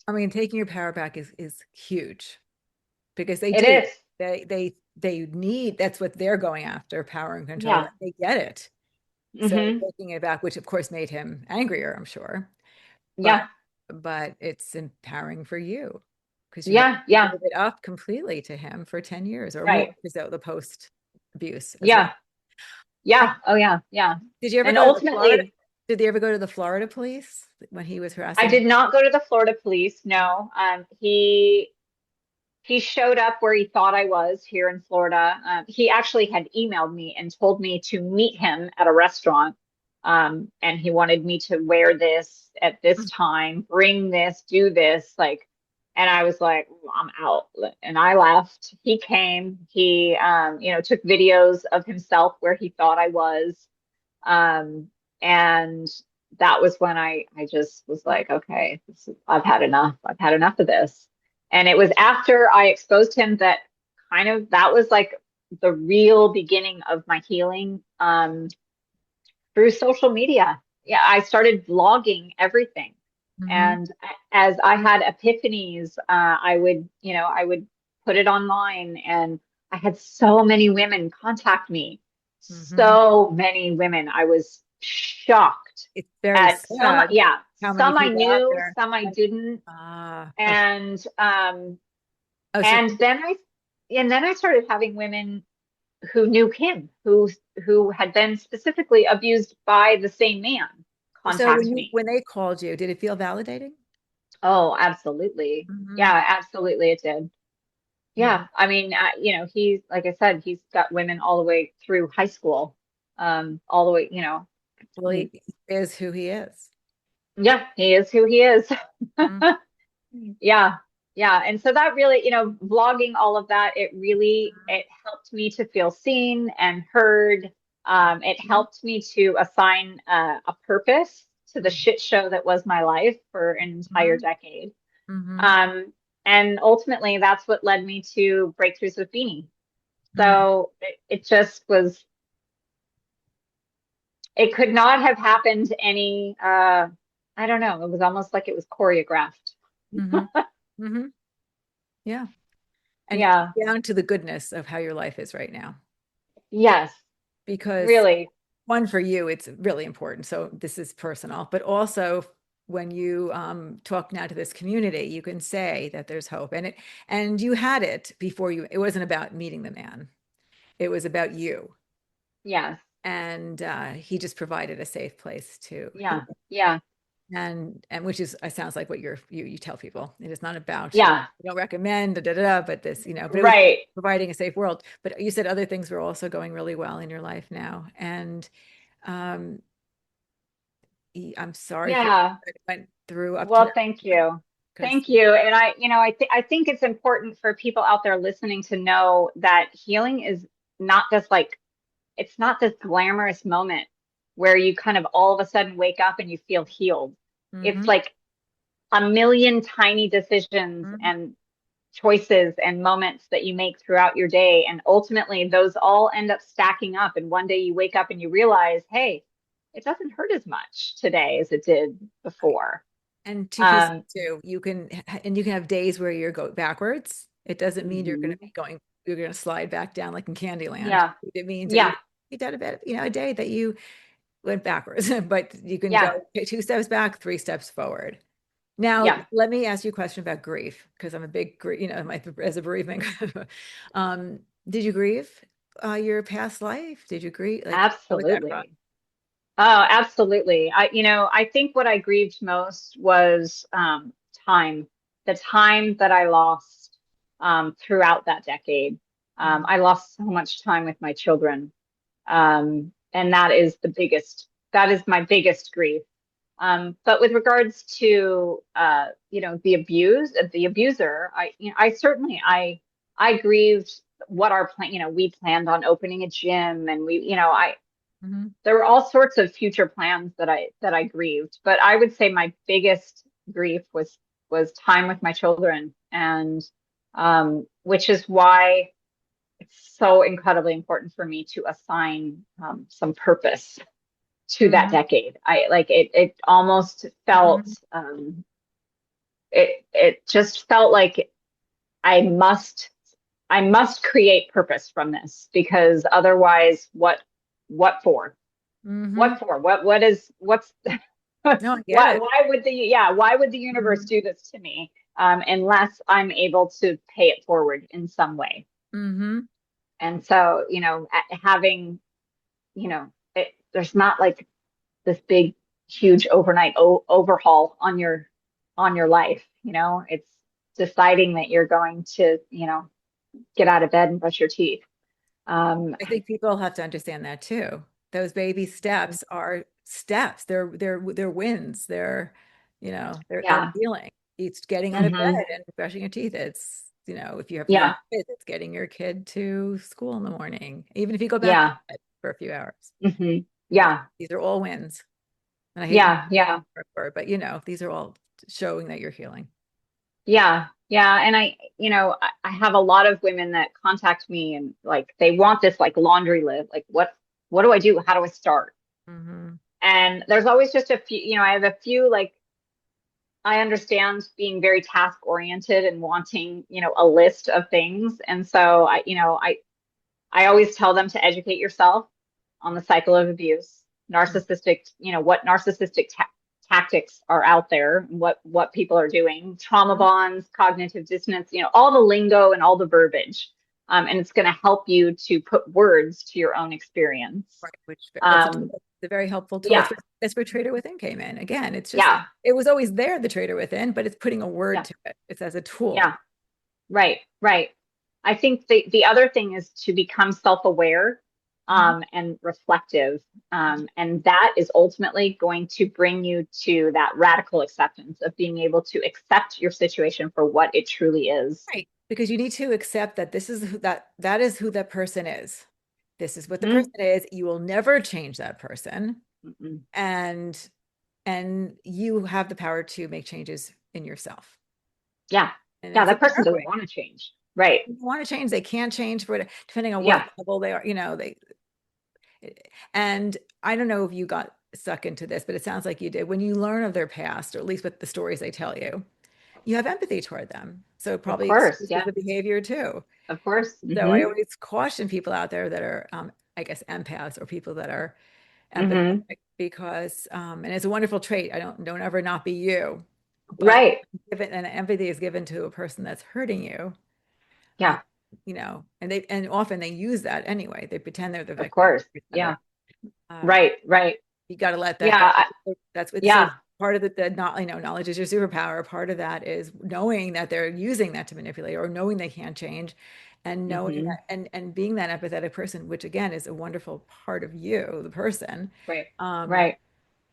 I mean, taking your power back is huge, because they It do. is. They need, that's what they're going after, power and control. Yeah. They get it. So Mm-hmm. taking it back, which of course made him angrier, I'm sure. Yeah. But it's empowering for you, because you Yeah. Yeah. gave it up completely to him for 10 years or more, Right. because of the post abuse as Yeah. well. Yeah. Oh yeah. Yeah. Did you ever And go to the Florida? ultimately, Did they ever go to the Florida police when he was I harassing did you? not go to the Florida police. No. He showed up where he thought I was here in Florida. He actually had emailed me and told me to meet him at a restaurant. And he wanted me to wear this at this time, bring this, do this, like, and I was like, I'm out. And I left. He came, he, took videos of himself where he thought I was. And that was when I just was like, okay, I've had enough. I've had enough of this. And it was after I exposed him that that was like the real beginning of my healing, through social media. Yeah, I started vlogging everything. And as I had epiphanies, I would put it online, and I had so many women contact me. So many women. I was shocked It's very at some, sad yeah, how many some I people out knew, there. some I didn't. Ah, And oh, so and then I started having women who knew him, who had been specifically abused by the same man, contact me. when they called you, did it feel validating? Oh, absolutely. Yeah, absolutely it did. Yeah. I mean, he's, like I said, he's got women all the way through high school, all the way, Well, he is who he is. yeah, he is who he is. Mhm. Yeah. Yeah. And so that really, vlogging all of that, it helped me to feel seen and heard. It helped me to assign a purpose to the shit show that was my life for an entire decade. And ultimately, that's what led me to Breakthroughs with Beany. So it just was, it could not have happened any, I don't know, it was almost like it was choreographed. Yeah. And Yeah. down to the goodness of how your life is right now. Yes. Because Really. one, for you, it's really important. So this is personal, but also when you talk now to this community, you can say that there's hope, and you had it before it wasn't about meeting the man. It was about you. Yes. And he just provided a safe place to Yeah. Yeah. and which is, it sounds like what you tell people. It is not about Yeah. you don't recommend but this, but it was Right. providing a safe world. But you said other things were also going really well in your life now. And I'm sorry for Yeah. what it went through up to Well, now. thank you. Because Thank you. And I think it's important for people out there listening to know that healing is not just like, it's not this glamorous moment where you kind of all of a sudden wake up and you feel healed. It's like a million tiny decisions and choices and moments that you make throughout your day. And ultimately, those all end up stacking up. And one day you wake up and you realize, hey, it doesn't hurt as much today as it did before. And two pieces too, you can have days where you're going backwards. It doesn't mean you're going to be you're going to slide back down like in Candyland. Yeah. It means that Yeah. you did a day that you went backwards, but you can Yeah. go 2 steps back, 3 steps forward. Now, Yeah. let me ask you a question about grief, because I'm a big, as a bereavement. Did you grieve your past life? Did you grieve? Like, how was that process? Absolutely. Oh, absolutely. I think what I grieved most was time, the time that I lost throughout that decade. I lost so much time with my children. And that is the biggest that is my biggest grief. But with regards to, the abuser, I certainly, I grieved what our plan, we planned on opening a gym, and there were all sorts of future plans that I grieved, but I would say my biggest grief was time with my children, and which is why it's so incredibly important for me to assign some purpose to that decade. I like it. It almost felt it just felt like I must create purpose from this, because otherwise, what for? What for? What's No, I get it. why would the universe do this to me unless I'm able to pay it forward in some way? And so, having, there's not like this big, huge overnight overhaul on your life. It's deciding that you're going to, get out of bed and brush your teeth. I think people have to understand that too. Those baby steps are steps. They're wins. They're healing. It's getting out of bed and brushing your teeth. It's, if you have young kids, it's getting your kid to school in the morning, even if you go back to bed for a few hours. These are all wins. And I hate but these are all showing that you're healing. And I have a lot of women that contact me, and like they want this like laundry list, like what do I do? How do I start? And there's always just a few, I have a few, like, I understand being very task oriented and wanting, a list of things. And so I always tell them to educate yourself on the cycle of abuse, narcissistic, what narcissistic tactics are out there, what people are doing, trauma bonds, cognitive dissonance, all the lingo and all the verbiage. And it's going to help you to put words to your own experience. Right, which that's a very helpful tool. That's where Traitor Within came in. Again, it's just, it was always there, the Traitor Within, but it's putting a word to it. It's as a tool. Right. I think the other thing is to become self-aware and reflective. And that is ultimately going to bring you to that radical acceptance of being able to accept your situation for what it truly is. Right. Because you need to accept that this is that is who that person is. This is what the person is. You will never change that person. And you have the power to make changes in yourself. And that person doesn't want to change. Right. They want to change. They can't change for it, depending on what level they are, and I don't know if you got stuck into this, but it sounds like you did. When you learn of their past, or at least with the stories they tell you, you have empathy toward them. So it probably excuses the behavior too. Of course. So I always caution people out there that are, I guess, empaths, or people that are empathetic, because, and it's a wonderful trait. Don't ever not be you. But right. And empathy is given to a person that's hurting you. And often they use that anyway. They pretend they're the victim. Of course. Right. You got to let that go. That's what part of the knowledge is your superpower. Part of that is knowing that they're using that to manipulate, or knowing they can't change, and knowing that, and being that empathetic person, which again is a wonderful part of you, the person. Right.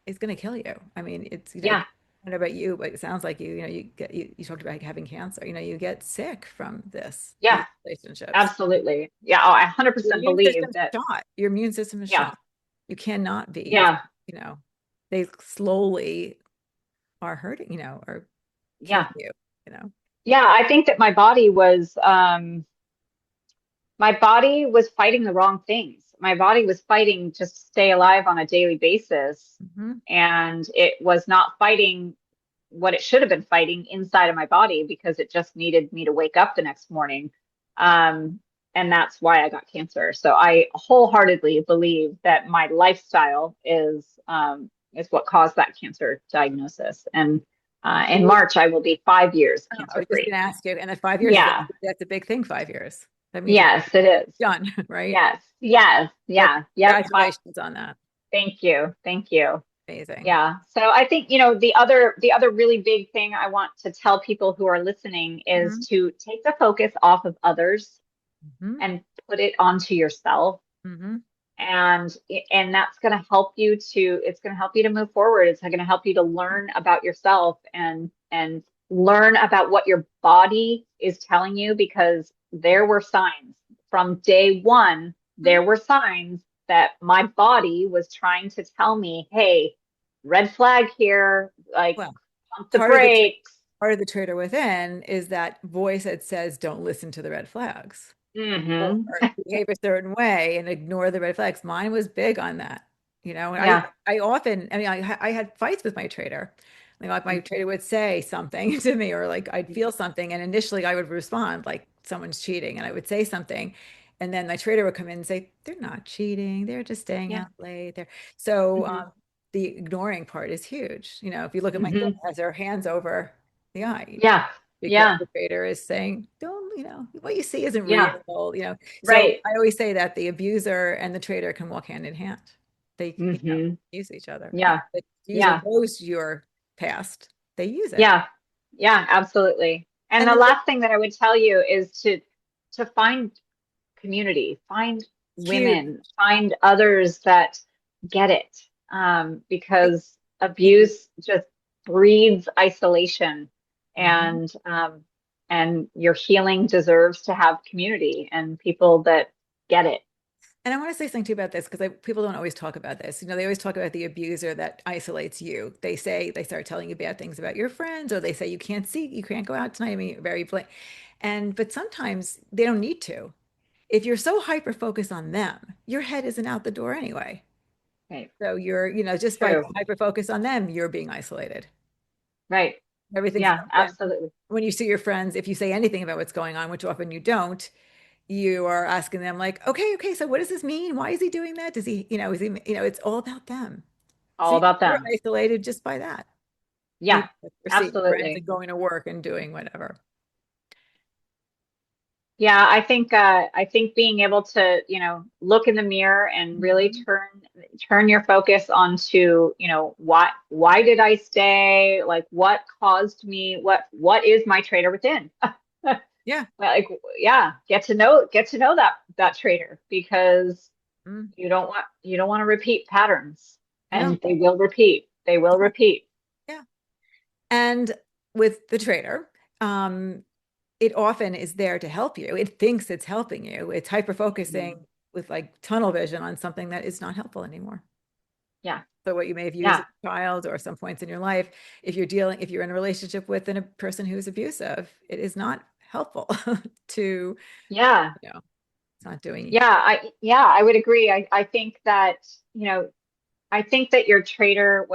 It's going to kill you. I mean, it's I don't know about you, but it sounds like you talked about having cancer. You get sick from this. Relationships. Absolutely. I 100% believe that your immune system is shot. You cannot be. They slowly are hurting. Or killing you. I think that my body was fighting the wrong things. My body was fighting just to stay alive on a daily basis. And it was not fighting what it should have been fighting inside of my body, because it just needed me to wake up the next morning. And that's why I got cancer. So I wholeheartedly believe that my lifestyle is what caused that cancer diagnosis. And in March, I will be 5 years cancer-free. I was just going to ask you, and at 5 years, that's a big thing. 5 years. That means it is done, right? Yes. Congratulations on that. Thank you. Amazing. So I think, the other really big thing I want to tell people who are listening is to take the focus off of others and put it onto yourself. and that's going to help you to it's going to help you to move forward. It's going to help you to learn about yourself and learn about what your body is telling you, because there were signs from day one. There were signs that my body was trying to tell me, hey, red flag here, like Well, pump the part of the brakes. part of the traitor within is that voice that says, don't listen to the red flags or Hmm. behave a certain way and ignore the red flags. Mine was big on that, you know, and Yeah. I often, I mean, I had fights with my trader. Like my trader would say something to me, or like I'd feel something, and initially I would respond like someone's cheating, and I would say something, and then my trader would come in and say, they're not cheating, they're just staying Yeah. out late. So Hmm. the ignoring part is huge. You know, if you look at my Hmm. has her hands over the eye, Yeah. because Yeah. the trader is saying, don't, you know, what you see isn't real, Yeah. you know. So Right. I always say that the abuser and the trader can walk hand in hand. They, you know, Hmm. use each other. And Yeah. the user Yeah. knows your past. They use it. Yeah. Yeah, absolutely. And And the then last thing that I would tell you is to find community, find huge. women, find others that get it. I, Because huge. abuse just breeds isolation, Mhm. and your healing deserves to have community and people that get it. And I want to say something too about this because people don't always talk about this. You know, they always talk about the abuser that isolates you. They say they start telling you bad things about your friends, or they say you can't go out tonight. I mean, very blank. And but sometimes they don't need to. If you're so hyper focused on them, your head isn't out the door anyway. Right. So you're, you know, just by True. hyper focus on them, you're being isolated. Right. Everything's Yeah, about them. absolutely. When you see your friends, if you say anything about what's going on, which often you don't, you are asking them like, okay, so what does this mean? Why is he doing that? Does he, you know, is he, you know, it's all about them. All So about you're them. isolated just by that. Yeah, Even if you're seeing friends absolutely. and going to work and doing whatever. Yeah, I think being able to, look in the mirror and really Mhm. turn your focus onto, why did I stay? Like what caused me? What is my traitor within? Yeah. Like, yeah, get to know that traitor, because Mm. you don't want to repeat patterns, No. and they will repeat. They will Yeah. repeat. Yeah. And with the trader, it often is there to help you. It thinks it's helping you. It's hyper focusing Mhm. with like tunnel vision on something that is not helpful anymore. Yeah. So what you may have used Yeah. as a child or some points in your life, if you're in a relationship with a person who is abusive, it is not helpful to, Yeah. you know, it's not doing. Yeah, I would agree. I think that, I think that your traitor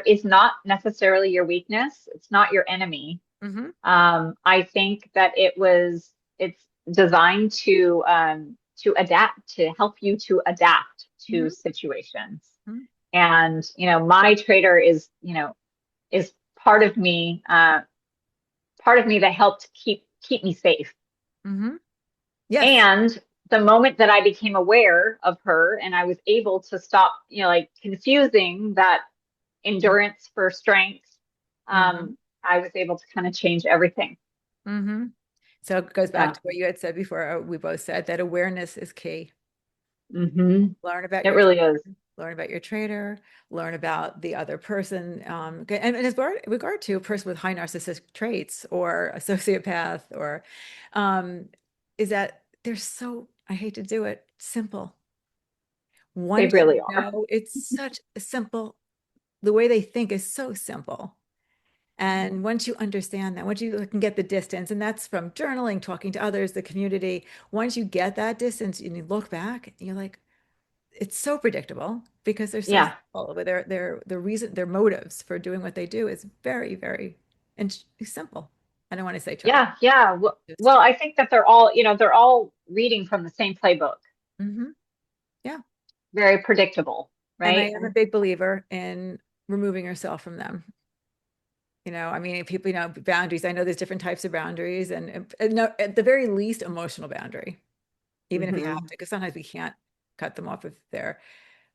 is not necessarily your weakness. It's not your enemy. Hmm. I think that it's designed to adapt, to help you to adapt to Hmm. situations. Hmm. And, my traitor is part of me that helped keep me safe. Hmm. Yes. And the moment that I became aware of her and I was able to stop, like confusing that endurance for strength, Hmm. I was able to kind of change everything. Hmm. So it goes back Yeah. to what you had said before. We both said that awareness is key. Hmm. Learn about It your really is. learn about your trader, learn about the other person. And as regard to a person with high narcissistic traits or a sociopath or um, is that they're so, I hate to do it, simple. They Once really you are. know, it's such a simple, the way they think is so simple. And once you understand that, once you can get the distance, and that's from journaling, talking to others, the community, once you get that distance and you look back, you're like, it's so predictable because they're so Yeah. simple. But the reason, their motives for doing what they do is very, very and simple. I don't want to say tragic. Yeah. Yeah. Well, Just I think that they're all reading from the same playbook. hmm. Yeah. Very predictable, And I right? am a big believer in removing yourself from them. You know, I mean, people, you know, boundaries. I know there's different types of boundaries, and no, at the very least, emotional boundary, even if you have to, Hmm. because sometimes we can't cut them off if they're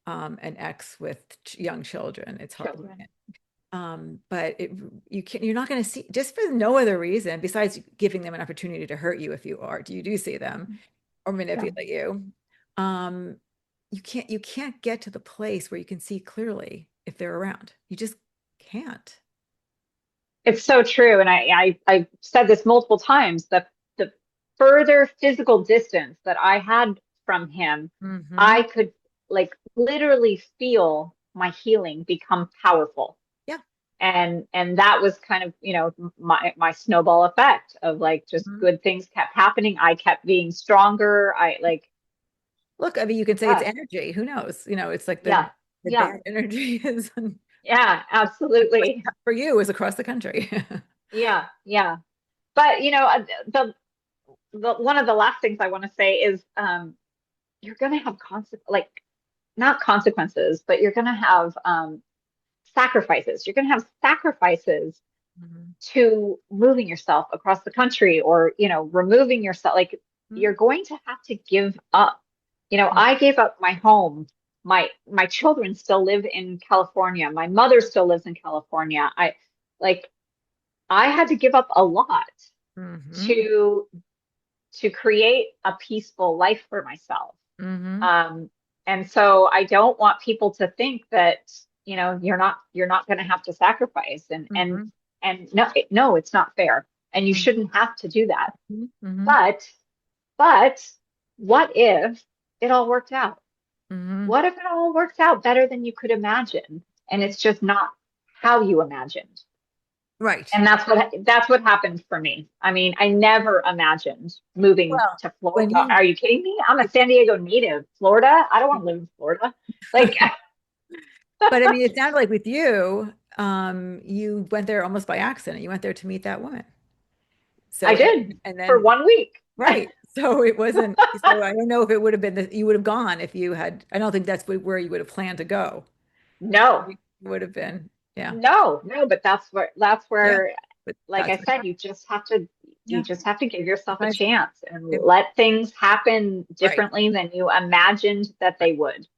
an ex with young children. It's hard. Children. But you're not going to see just for no other reason besides giving them an opportunity to hurt you if you do see them or Yeah. manipulate you. um, you can't get to the place where you can see clearly if they're around. You just can't. It's so true. And I've said this multiple times. The further physical distance that I had from him, Hmm. I could like literally feel my healing become powerful. Yeah. And that was kind of, my snowball effect of like just Mhm. good things kept happening. I kept being stronger. I like, Look, I mean, you can say it's yeah, energy. Who knows? It's like yeah, the yeah, bad energy is yeah, absolutely. for you is across the country. Yeah, yeah. But the one of the last things I want to say is you're going to have like not consequences, but you're going to have sacrifices. You're going to have sacrifices Mhm. to moving yourself across the country or, removing yourself. Like you're going to have to give up. Mhm. I gave up my home. My children still live in California. My mother still lives in California. Like I had to give up a lot Mhm. to create a peaceful life for myself. Mhm. Um, and so I don't want people to think that, you're not going to have to sacrifice Mhm. and no, no, it's not fair. And you Mhm. shouldn't have to do that. Mhm. Mhm. But, but what if it all worked out? Mhm. What if it all works out better than you could imagine? And Mhm. it's just not how you imagined. Right. And that's what happened for me. I mean, I never imagined moving Well, to when Florida. you, Are you kidding me? I'm a San Diego native. Florida? I don't want to live in Florida. Like, but I mean, it sounded like with you, you went there almost by accident. You went there to meet that woman. I So, did and for then, 1 week. right. So it wasn't, so I don't know if it would have been that you would have gone if you had, I don't think that's where you would have planned to go. No, You would have been, yeah. no, but that's Yeah. where, But like I that's what said, happened. you Yeah. just have to give yourself a Sometimes chance and it- let things happen right. differently than you imagined that they would.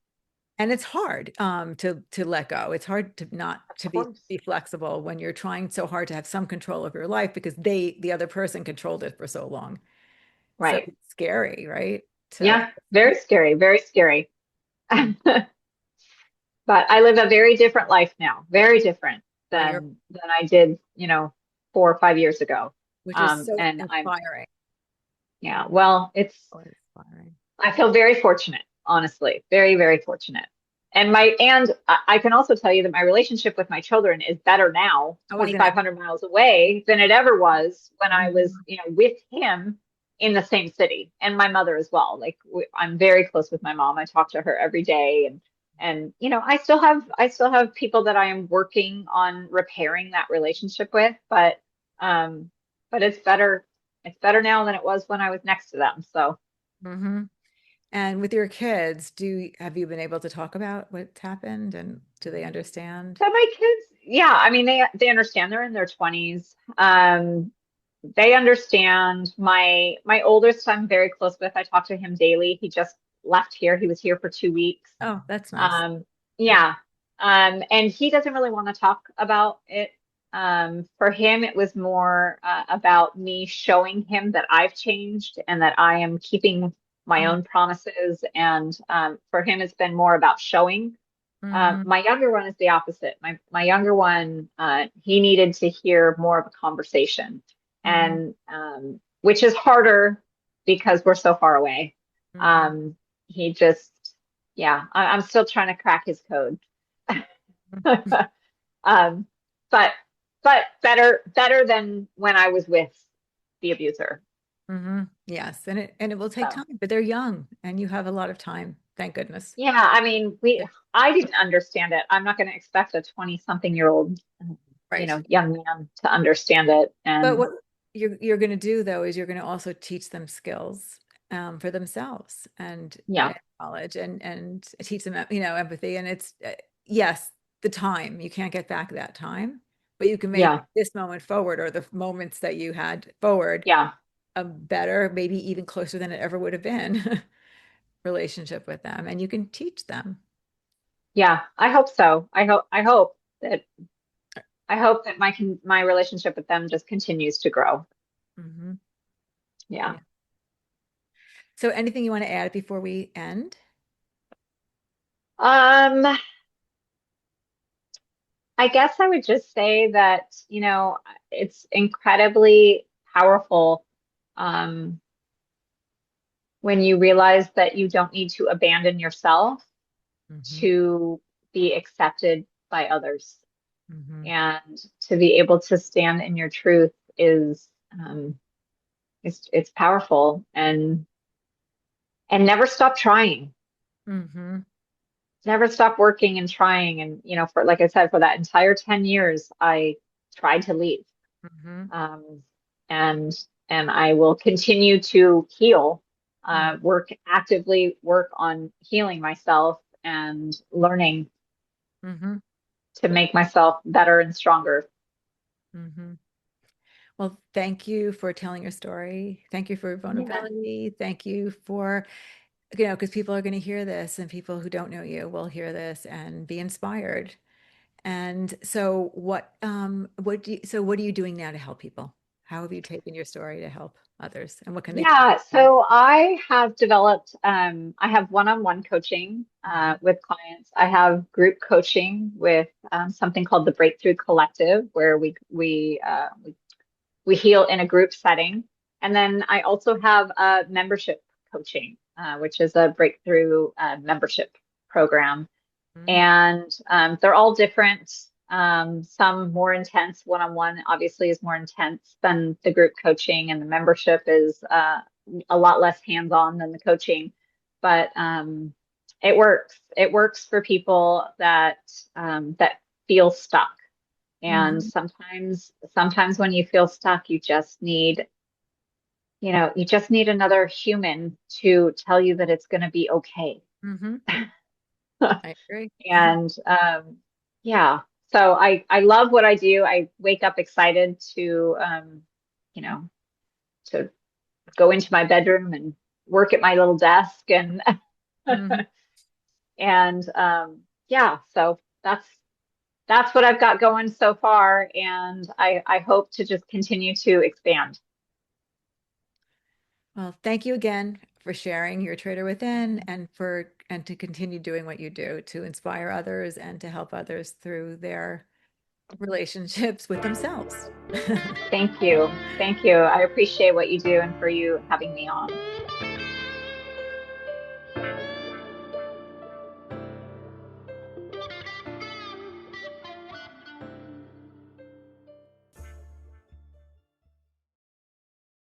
And it's hard to let go. It's hard to not Of to course. be flexible when you're trying so hard to have some control of your life because the other person controlled it for so long. So Right. it's scary, right? To Yeah. Very scary. Very scary. But I live a very different life now, very different well, you're than I did, 4 or 5 years ago. which is so And inspiring. yeah, well, So inspiring. I feel very fortunate, honestly, very, very fortunate. And I can also tell you that my relationship with my children is better now, I was gonna 2,500 miles away than it ever was when I was, Mhm. with him in the same city, and my mother as well. Like I'm very close with my mom. I talk to her every day, and I still have people that I am working on repairing that relationship with, um, but it's better now than it was when I was next to them. So. Mhm. And with your kids, have you been able to talk about what's happened and do they understand? So my kids, yeah, I mean they understand. They're in their 20s. They understand. My oldest I'm very close with. I talk to him daily. He just left here. He was here for 2 weeks. Oh, that's nice. Um, yeah. And he doesn't really want to talk about it. For him, it was more about me showing him that I've changed and that I am keeping my own promises. And for him, it's been more about showing. Mm-hmm. My younger one is the opposite. My younger one, he needed to hear more of a conversation, Mm-hmm. and which is harder because we're so far away. Mm-hmm. Um, he just, yeah, I'm still trying to crack his code. Um, but better than when I was with the abuser. Mm-hmm. Yes, and it will take So. time, but they're young and you have a lot of time, thank goodness. Yeah, I mean, I didn't understand it. I'm not going to expect a 20-something-year-old, Right. young man to understand it. But And what you're going to do though is you're going to also teach them skills for themselves yeah, and knowledge and teach them empathy and it's yes, the time you can't get back that time, but you can make yeah, this moment forward or the moments that you had forward yeah, a better, maybe even closer than it ever would have been relationship with them, and you can teach them. yeah. I hope so. I hope that my relationship with them just continues to grow. Hmm. Yeah. Yeah. So anything you want to add before we end? Um, I guess I would just say that, it's incredibly powerful um, when you realize that you don't need to abandon yourself Hmm. to be accepted by others. Hmm. And to be able to stand in your truth is it's powerful, and never stop trying. Hmm. Never stop working and trying. And, for like I said, for that entire 10 years, I tried to leave. Hmm. Um, and and I will continue to heal, actively work on healing myself and learning Hmm. to make myself better and stronger. Hmm. Well, thank you for telling your story. Thank you for your Yeah. vulnerability. Thank you for, because people are going to hear this and people who don't know you will hear this and be inspired. And so what are you doing now to help people? How have you taken your story to help others and what can they take Yeah, from it? so I have developed, I have one-on-one coaching Mhm. with clients. I have group coaching with something called the Breakthrough Collective, where we heal in a group setting. And then I also have a membership coaching, which is a breakthrough membership program. Mhm. And they're all different. Some more intense. One-on-one obviously is more intense than the group coaching, and the membership is a lot less hands-on than the coaching. But it works. It works for people that feel stuck. And Mhm. sometimes when you feel stuck, you just need another human to tell you that it's going to be okay. Mhm. I agree. And yeah, so I love what I do. I wake up excited you know, to go into my bedroom and work at my little desk, and Mhm. and yeah, so that's what I've got going so far, and I hope to just continue to expand. Well, thank you again for sharing your Trader Within and to continue doing what you do to inspire others and to help others through their relationships with themselves. Thank you. Thank you. I appreciate what you do and for you having me on.